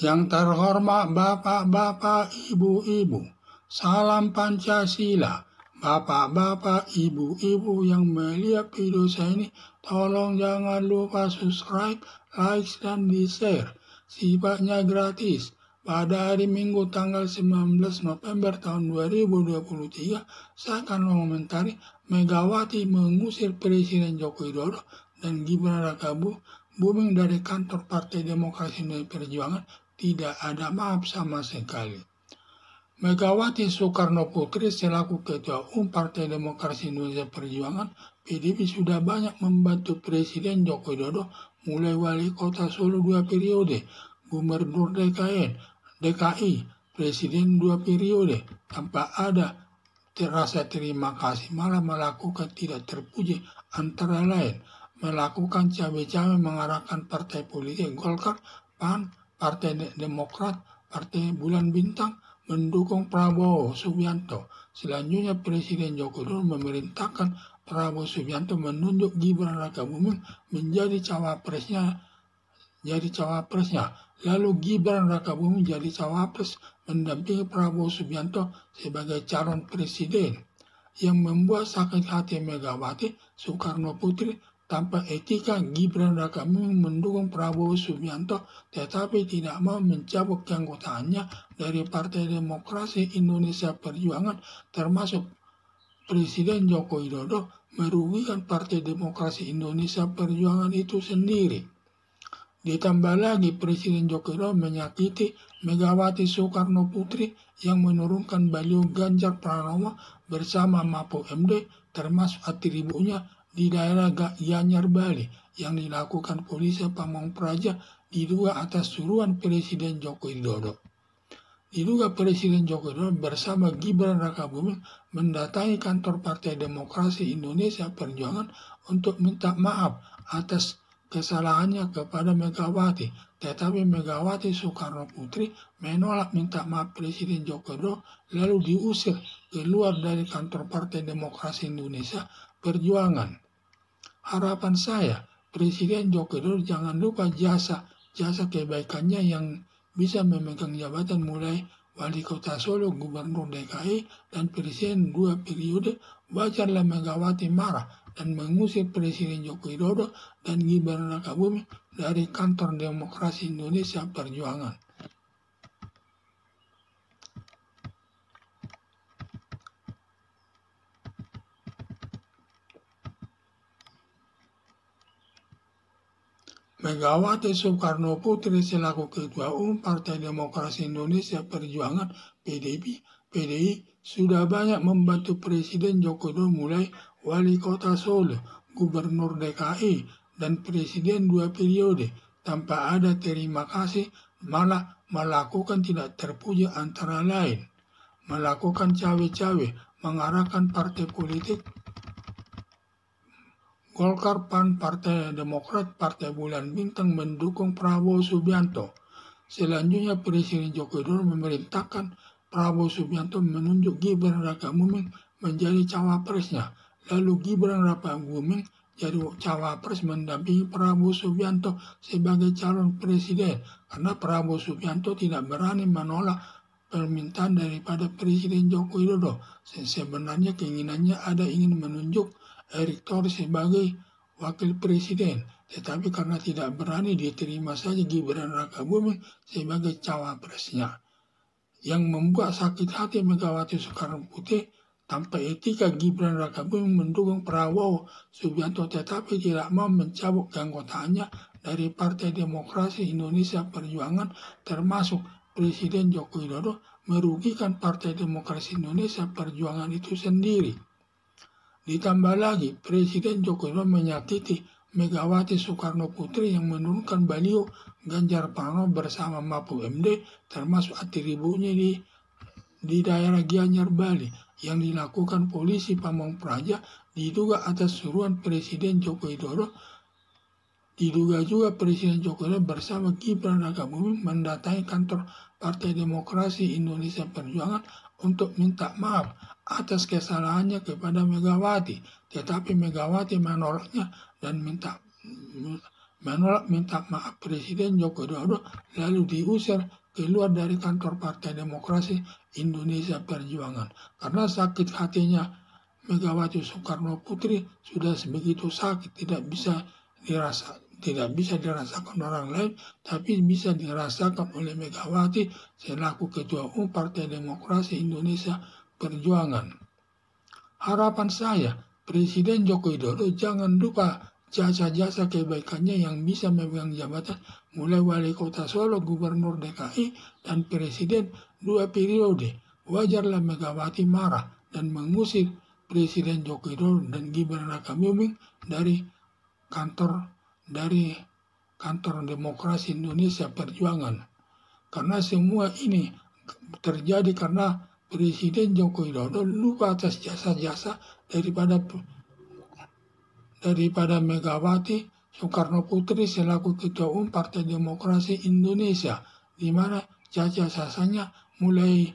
Yang terhormat Bapak-Bapak, Ibu-Ibu, salam Pancasila. Bapak-bapak, ibu-ibu yang melihat video saya ini, tolong jangan lupa subscribe, like, dan di-share. Sifatnya gratis. Pada hari Minggu tanggal 19 November tahun 2023, saya akan mengomentari Megawati mengusir Presiden Joko Widodo dan Gibran Rakabuming dari kantor Partai Demokrasi Indonesia Perjuangan. Tidak ada maaf sama sekali. Megawati Soekarno Putri selaku Ketua Umum Partai Demokrasi Indonesia Perjuangan PDIP sudah banyak membantu Presiden Joko Widodo, mulai wali kota Solo 2 periode, gubernur DKI, presiden 2 periode, tanpa ada rasa terima kasih, malah melakukan tidak terpuji, antara lain melakukan cawe-cawe mengarahkan partai politik Golkar, PAN, Partai Demokrat, Partai Bulan Bintang, mendukung Prabowo Subianto. Selanjutnya Presiden Joko Widodo memerintahkan Prabowo Subianto menunjuk Gibran Rakabuming menjadi cawapresnya. Lalu Gibran Rakabuming jadi cawapres mendampingi Prabowo Subianto sebagai calon presiden, yang membuat sakit hati Megawati Soekarno Putri. Tanpa etika, Gibran Rakabuming mendukung Prabowo Subianto tetapi tidak mau mencabut keanggotaannya dari Partai Demokrasi Indonesia Perjuangan, termasuk Presiden Joko Widodo, merugikan Partai Demokrasi Indonesia Perjuangan itu sendiri. Ditambah lagi Presiden Joko Widodo menyakiti Megawati Soekarno Putri yang menurunkan baliho Ganjar Pranowo bersama Mahfud MD, termasuk atributnya di daerah Gianyar, Bali, yang dilakukan polisi Pamong Praja, diduga atas suruhan Presiden Joko Widodo. Diduga Presiden Joko Widodo bersama Gibran Rakabuming mendatangi kantor Partai Demokrasi Indonesia Perjuangan untuk minta maaf atas kesalahannya kepada Megawati, tetapi Megawati Soekarno Putri menolak minta maaf Presiden Joko Widodo, lalu diusir keluar dari kantor Partai Demokrasi Indonesia Perjuangan. Harapan saya, Presiden Joko Widodo jangan lupa jasa kebaikannya yang bisa memegang jabatan mulai wali kota Solo, gubernur DKI, dan presiden 2 periode. Wajarlah Megawati marah dan mengusir Presiden Joko Widodo dan Gibran Rakabuming dari kantor Demokrasi Indonesia Perjuangan. Megawati Soekarno Putri selaku Ketua Umum Partai Demokrasi Indonesia Perjuangan PDI sudah banyak membantu Presiden Joko Widodo mulai wali kota Solo, gubernur DKI, dan presiden 2 periode, tanpa ada terima kasih, malah melakukan tidak terpuji, antara lain melakukan cawe-cawe mengarahkan partai politik Golkar, PAN, Partai Demokrat, Partai Bulan Bintang mendukung Prabowo Subianto. Selanjutnya Presiden Joko Widodo memerintahkan Prabowo Subianto menunjuk Gibran Rakabuming menjadi cawapresnya. Lalu Gibran Rakabuming jadi cawapres mendampingi Prabowo Subianto sebagai calon presiden, karena Prabowo Subianto tidak berani menolak permintaan daripada Presiden Joko Widodo. Sebenarnya keinginannya ingin menunjuk Erick Thohir sebagai wakil presiden, tetapi karena tidak berani diterima saja Gibran Rakabuming sebagai cawapresnya, yang membuat sakit hati Megawati Soekarno Putri. Tanpa etika, Gibran Rakabuming mendukung Prabowo Subianto tetapi tidak mau mencabut keanggotaannya dari Partai Demokrasi Indonesia Perjuangan, termasuk Presiden Joko Widodo, merugikan Partai Demokrasi Indonesia Perjuangan itu sendiri. Ditambah lagi, Presiden Joko Widodo menyakiti Megawati Soekarno Putri yang menurunkan baliho Ganjar Pranowo bersama Mahfud MD, termasuk atributnya di daerah Gianyar, Bali, yang dilakukan polisi Pamong Praja, diduga atas suruhan Presiden Joko Widodo. Diduga juga Presiden Joko Widodo bersama Gibran Rakabuming mendatangi kantor Partai Demokrasi Indonesia Perjuangan untuk minta maaf atas kesalahannya kepada Megawati, tetapi Megawati menolaknya dan menolak minta maaf Presiden Joko Widodo lalu diusir keluar dari kantor Partai Demokrasi Indonesia Perjuangan. Karena sakit hatinya Megawati Soekarno Putri sudah sebegitu sakit, tidak bisa dirasakan orang lain, tapi bisa dirasakan oleh Megawati selaku Ketua Umum Partai Demokrasi Indonesia Perjuangan. Harapan saya, Presiden Joko Widodo jangan lupa jasa-jasa kebaikannya yang bisa memegang jabatan mulai Wali Kota Solo, Gubernur DKI, dan Presiden 2 periode. Wajarlah Megawati marah dan mengusir Presiden Joko Widodo dan Gibran Rakabuming dari kantor Demokrasi Indonesia Perjuangan. Karena semua ini terjadi karena Presiden Joko Widodo lupa atas jasa-jasa daripada Megawati Soekarno Putri selaku Ketua Umum Partai Demokrasi Indonesia, di mana jasa-jasanya mulai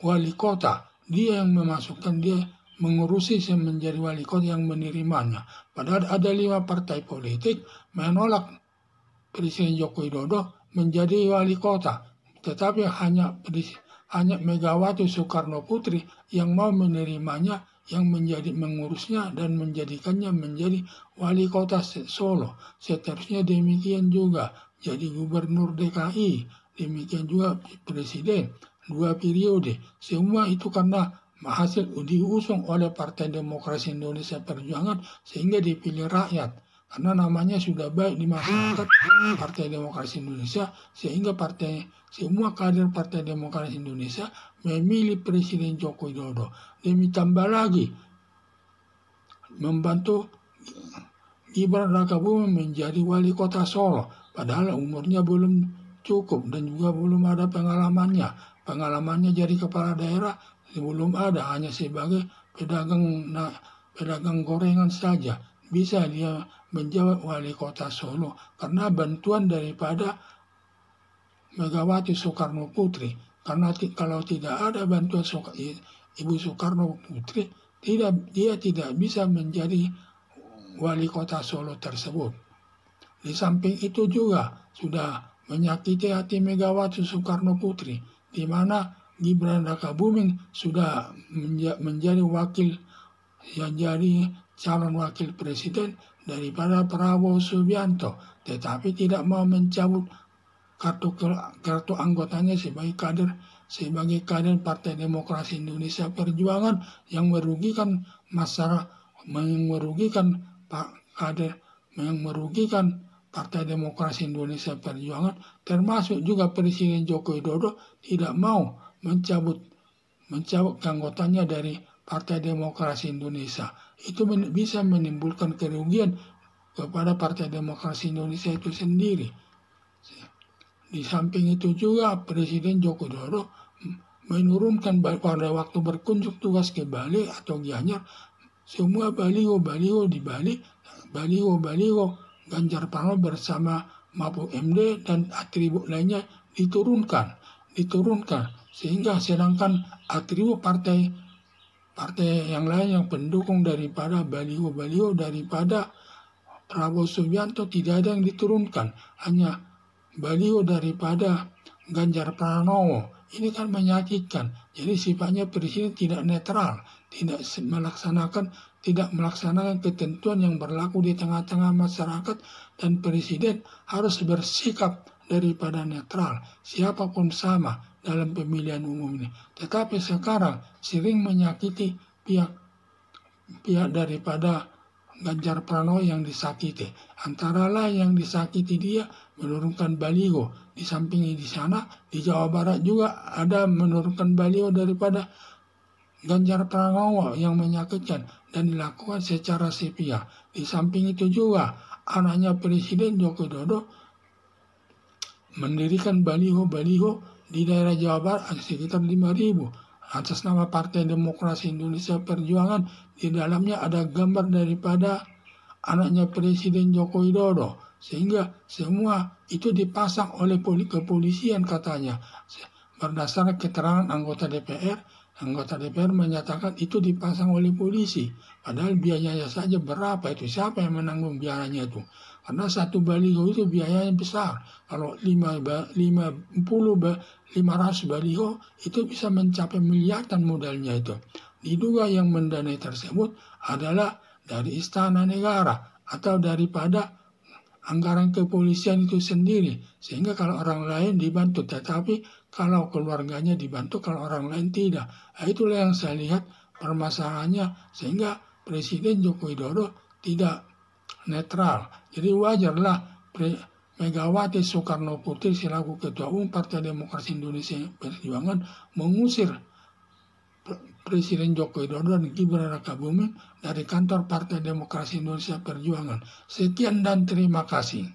wali kota, dia yang memasukkan, dia mengurusi menjadi wali kota yang menerimanya. Padahal ada 5 partai politik menolak Presiden Joko Widodo menjadi wali kota, tetapi hanya Megawati Soekarno Putri yang mau menerimanya, yang mengurusnya dan menjadikannya menjadi wali kota Solo. Seterusnya demikian juga jadi gubernur DKI, demikian juga presiden 2 periode. Semua itu karena hasil diusung oleh Partai Demokrasi Indonesia Perjuangan sehingga dipilih rakyat. Karena namanya sudah baik di masyarakat Partai Demokrasi Indonesia, sehingga semua kader Partai Demokrasi Indonesia memilih Presiden Joko Widodo. Demi tambah lagi membantu Gibran Rakabuming menjadi wali kota Solo, padahal umurnya belum cukup dan juga belum ada pengalamannya. Pengalamannya jadi kepala daerah belum ada, hanya sebagai pedagang gorengan saja. Bisa dia menjawab wali kota Solo karena bantuan daripada Megawati Soekarno Putri. Karena kalau tidak ada bantuan Ibu Soekarno Putri, dia tidak bisa menjadi wali kota Solo tersebut. Di samping itu juga sudah menyakiti hati Megawati Soekarno Putri, di mana Gibran Rakabuming sudah menjadi calon wakil presiden daripada Prabowo Subianto, tetapi tidak mau mencabut kartu anggotanya sebagai kader Partai Demokrasi Indonesia Perjuangan yang merugikan masyarakat, merugikan Partai Demokrasi Indonesia Perjuangan, termasuk juga Presiden Joko Widodo tidak mau mencabut anggotanya dari Partai Demokrasi Indonesia. Itu bisa menimbulkan kerugian kepada Partai Demokrasi Indonesia itu sendiri. Di samping itu juga Presiden Joko Widodo menurunkan pada waktu berkunjung tugas ke Bali atau Gianyar, semua baliho di Bali, baliho Ganjar Pranowo bersama Mahfud MD dan atribut lainnya diturunkan, sehingga sedangkan atribut partai yang lain yang pendukung daripada baliho daripada Prabowo Subianto tidak ada yang diturunkan, hanya baliho daripada Ganjar Pranowo. Ini kan menyakitkan. Jadi sifatnya presiden tidak netral, tidak melaksanakan ketentuan yang berlaku di tengah-tengah masyarakat, dan presiden harus bersikap daripada netral, siapapun sama dalam pemilihan umum ini. Tetapi sekarang sering menyakiti pihak daripada Ganjar Pranowo yang disakiti. Antara lain yang disakiti dia menurunkan baliho. Di samping di sana, di Jawa Barat juga ada menurunkan baliho daripada Ganjar Pranowo yang menyakitkan dan dilakukan secara sepihak. Di samping itu juga anaknya Presiden Joko Widodo mendirikan baliho di daerah Jawa Barat sekitar 5.000 atas nama Partai Demokrasi Indonesia Perjuangan. Di dalamnya ada gambar daripada anaknya Presiden Joko Widodo, sehingga semua itu dipasang oleh kepolisian katanya. Berdasarkan keterangan anggota DPR menyatakan itu dipasang oleh polisi. Padahal biayanya saja berapa itu? Siapa yang menanggung biayanya itu? Karena satu baliho itu biayanya besar. Kalau 500 baliho itu bisa mencapai miliaran modalnya itu. Diduga yang mendanai tersebut adalah dari istana negara atau daripada anggaran kepolisian itu sendiri. Sehingga kalau orang lain dibantu, tetapi kalau keluarganya dibantu, kalau orang lain tidak. Nah, itulah yang saya lihat permasalahannya, sehingga Presiden Joko Widodo tidak netral. Jadi wajarlah Megawati Soekarno Putri selaku Ketua Umum Partai Demokrasi Indonesia Perjuangan mengusir Presiden Joko Widodo dan Gibran Rakabuming dari kantor Partai Demokrasi Indonesia Perjuangan. Sekian dan terima kasih.